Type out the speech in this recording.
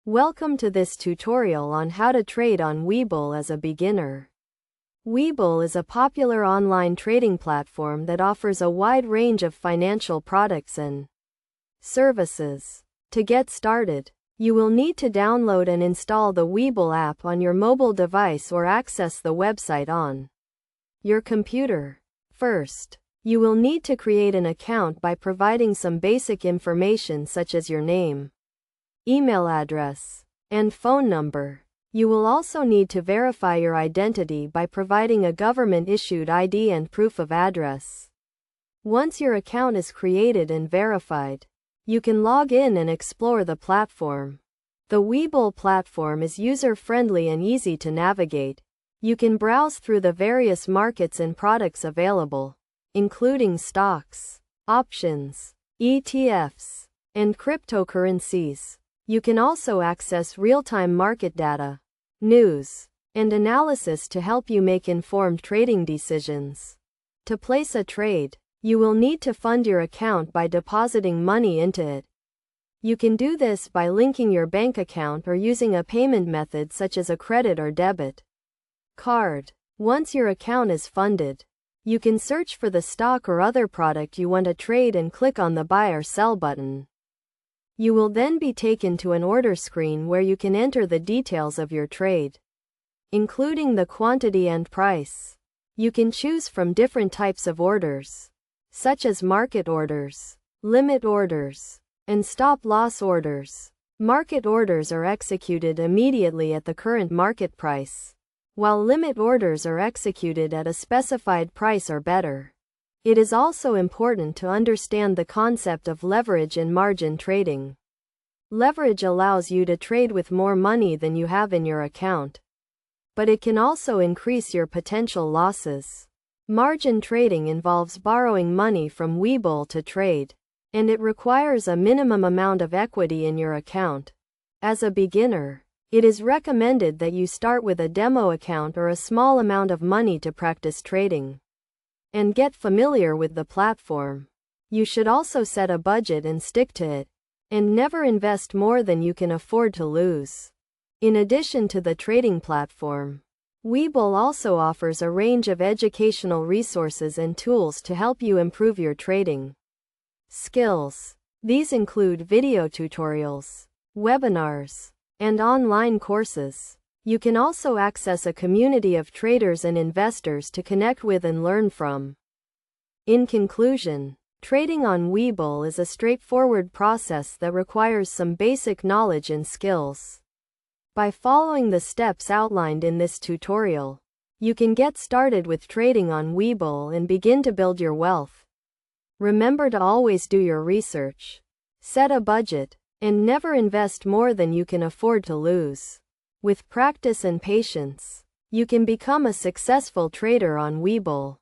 Welcome to this tutorial on how to trade on Webull as a beginner. Webull is a popular online trading platform that offers a wide range of financial products and services. To get started, you will need to download and install the Webull app on your mobile device or access the website on your computer. First, you will need to create an account by providing some basic information such as your name, email address, and phone number. You will also need to verify your identity by providing a government-issued ID and proof of address. Once your account is created and verified, you can log in and explore the platform. The Webull platform is user-friendly and easy to navigate. You can browse through the various markets and products available, including stocks, options, ETFs, and cryptocurrencies. You can also access real-time market data, news, and analysis to help you make informed trading decisions. To place a trade, you will need to fund your account by depositing money into it. You can do this by linking your bank account or using a payment method such as a credit or debit card. Once your account is funded, you can search for the stock or other product you want to trade and click on the buy or sell button. You will then be taken to an order screen where you can enter the details of your trade, including the quantity and price. You can choose from different types of orders, such as market orders, limit orders, and stop-loss orders. Market orders are executed immediately at the current market price, while limit orders are executed at a specified price or better. It is also important to understand the concept of leverage and margin trading. Leverage allows you to trade with more money than you have in your account, but it can also increase your potential losses. Margin trading involves borrowing money from Webull to trade, and it requires a minimum amount of equity in your account. As a beginner, it is recommended that you start with a demo account or a small amount of money to practice trading and get familiar with the platform. You should also set a budget and stick to it, and never invest more than you can afford to lose. In addition to the trading platform, Webull also offers a range of educational resources and tools to help you improve your trading skills. These include video tutorials, webinars, and online courses. You can also access a community of traders and investors to connect with and learn from. In conclusion, trading on Webull is a straightforward process that requires some basic knowledge and skills. By following the steps outlined in this tutorial, you can get started with trading on Webull and begin to build your wealth. Remember to always do your research, set a budget, and never invest more than you can afford to lose. With practice and patience, you can become a successful trader on Webull.